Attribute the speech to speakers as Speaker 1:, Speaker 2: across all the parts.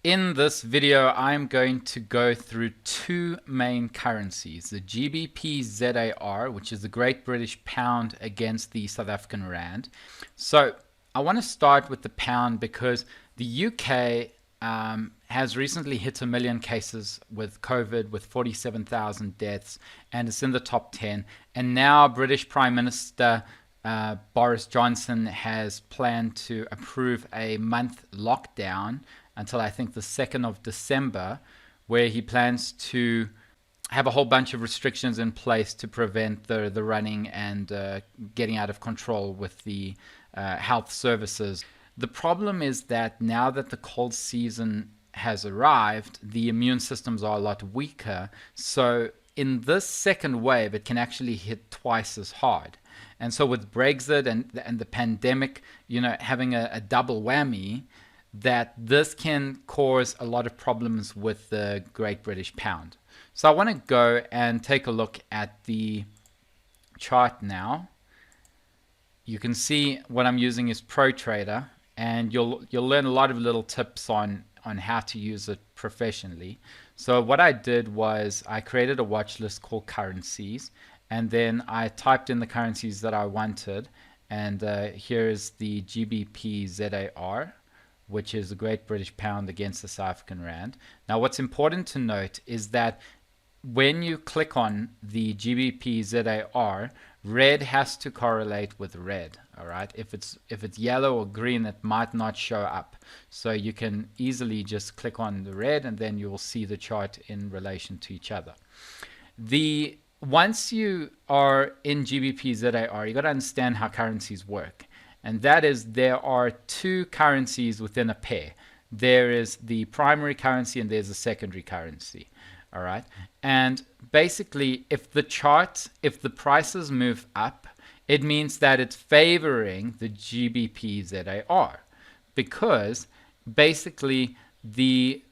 Speaker 1: In this video, I'm going to go through two main currencies, the GBPZAR, which is the Great British Pound against the South African Rand. So I want to start with the pound because the UK has recently hit 1 million cases with COVID, with 47,000 deaths, and it's in the top 10. And now British Prime Minister Boris Johnson has planned to approve a month lockdown until I think the 2nd of December, where he plans to have a whole bunch of restrictions in place to prevent the running and getting out of control with the health services. The problem is that now that the cold season has arrived, the immune systems are a lot weaker. So in this second wave, it can actually hit twice as hard. And so with Brexit and the pandemic, having a double whammy, that this can cause a lot of problems with the Great British Pound. So I want to go and take a look at the chart now. You can see what I'm using is ProTrader, and you'll learn a lot of little tips on how to use it professionally. So what I did was I created a watch list called Currencies, and then I typed in the currencies that I wanted, and here's the GBPZAR, which is the Great British Pound against the South African Rand. Now, what's important to note is that when you click on the GBPZAR, red has to correlate with red. All right. If it's yellow or green, it might not show up. So you can easily just click on the red, and then you will see the chart in relation to each other. Once you are in GBPZAR, you got to understand how currencies work. And that is, there are two currencies within a pair. There is the primary currency and there's a secondary currency. All right. And basically, if the prices move up, it means that it's favoring the GBPZAR, because basically the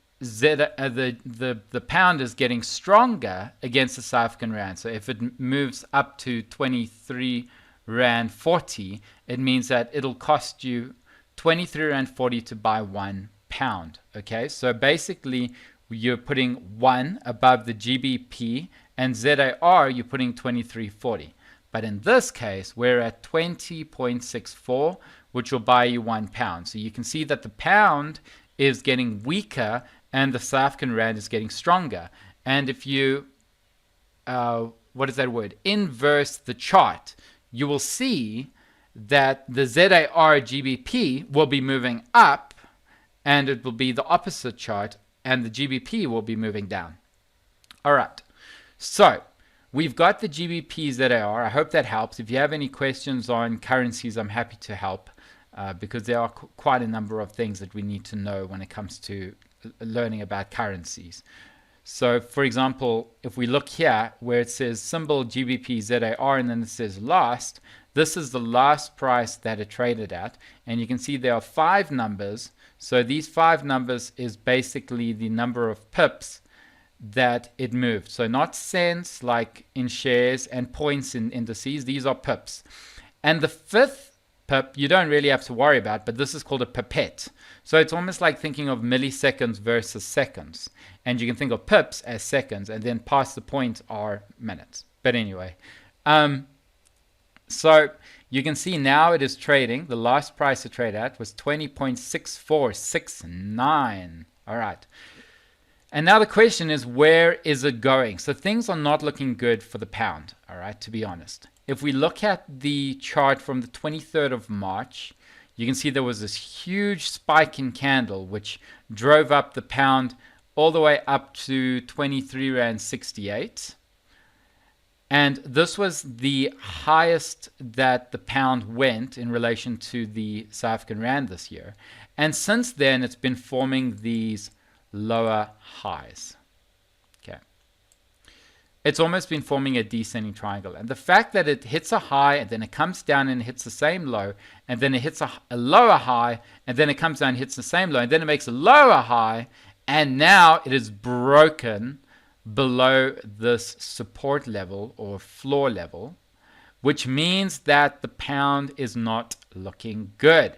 Speaker 1: pound is getting stronger against the South African Rand. So if it moves up to 23 Rand 40, it means that it'll cost you 23 Rand 40 to buy 1 pound. Okay, so basically you're putting 1 above the GBP, and ZAR you're putting 23.40. But in this case, we're at 20.64, which will buy you 1 pound. So you can see that the pound is getting weaker and the South African Rand is getting stronger. And if you, what is that word? Inverse the chart, you will see that the ZAR GBP will be moving up, and it will be the opposite chart, and the GBP will be moving down. All right, so we've got the GBPZAR. I hope that helps. If you have any questions on currencies, I'm happy to help, because there are quite a number of things that we need to know when it comes to learning about currencies. So, for example, if we look here where it says symbol GBPZAR and then it says last, this is the last price that it traded at. And you can see there are 5 numbers. So these 5 numbers is basically the number of pips that it moved. So not cents like in shares and points in indices. These are pips. And the 5th pip you don't really have to worry about, but this is called a pipette. So it's almost like thinking of milliseconds versus seconds. And you can think of pips as seconds, and then past the point are minutes. But anyway, so you can see now it is trading. The last price to trade at was 20.6469. All right. And now the question is, where is it going? So things are not looking good for the pound, all right, to be honest. If we look at the chart from the 23rd of March, you can see there was this huge spike in candle, which drove up the pound all the way up to 23 Rand 68. And this was the highest that the pound went in relation to the South African Rand this year. And since then, it's been forming these lower highs. Okay. It's almost been forming a descending triangle. And the fact that it hits a high and then it comes down and hits the same low, and then it hits a lower high, and then it comes down and hits the same low, and then it makes a lower high, and now it is broken below this support level or floor level, which means that the pound is not looking good.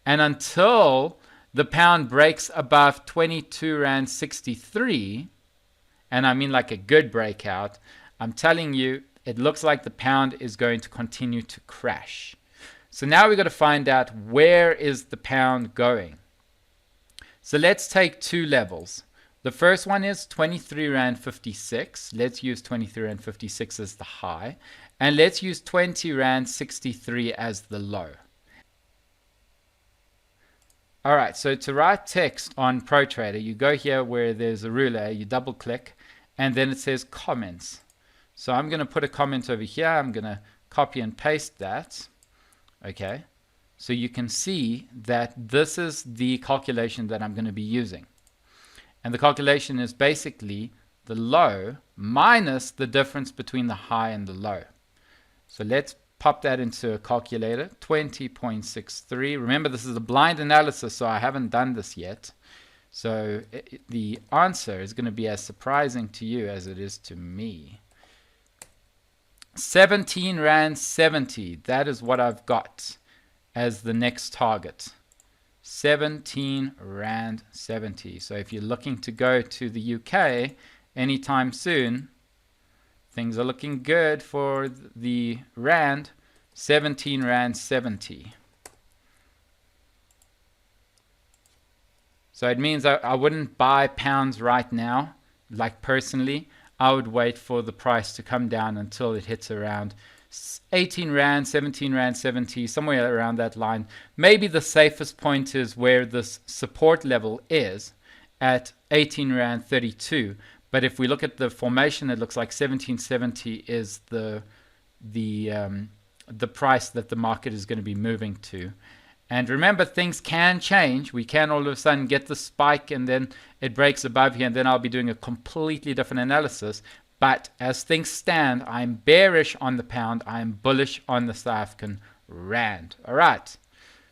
Speaker 1: And until the pound breaks above 22 Rand 63, and I mean like a good breakout, I'm telling you, it looks like the pound is going to continue to crash. So now we've got to find out, where is the pound going? So let's take two levels. The first one is 23 Rand 56. Let's use 23 Rand 56 as the high. And let's use 20 Rand 63 as the low. All right, so to write text on ProTrader, you go here where there's a ruler, you double click, and then it says comments. So I'm going to put a comment over here. I'm going to copy and paste that. Okay, so you can see that this is the calculation that I'm going to be using. And the calculation is basically the low minus the difference between the high and the low. So let's pop that into a calculator. 20.63. Remember, this is a blind analysis, so I haven't done this yet. So the answer is going to be as surprising to you as it is to me. 17 Rand 70. That is what I've got as the next target. 17 Rand 70. So if you're looking to go to the UK anytime soon, things are looking good for the Rand. 17 Rand 70. So it means I wouldn't buy pounds right now, like personally. I would wait for the price to come down until it hits around 18 Rand, 17 Rand 70, somewhere around that line. Maybe the safest point is where this support level is at 18 Rand 32. But if we look at the formation, it looks like 1770 is the price that the market is going to be moving to. And remember, things can change. We can all of a sudden get the spike and then it breaks above here, and then I'll be doing a completely different analysis. But as things stand, I'm bearish on the pound. I'm bullish on the South African Rand. All right.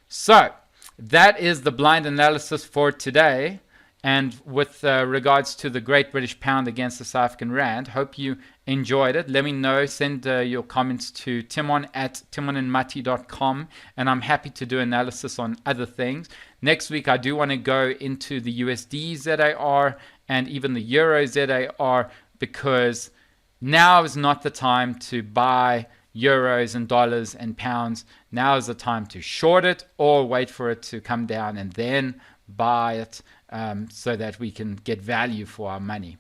Speaker 1: So that is the blind analysis for today. And with regards to the Great British Pound against the South African Rand, hope you enjoyed it. Let me know. Send your comments to timon@timonandmati.com, and I'm happy to do analysis on other things. Next week, I do want to go into the USD ZAR and even the Euro ZAR, because now is not the time to buy euros and dollars and pounds. Now is the time to short it or wait for it to come down and then buy it, so that we can get value for our money.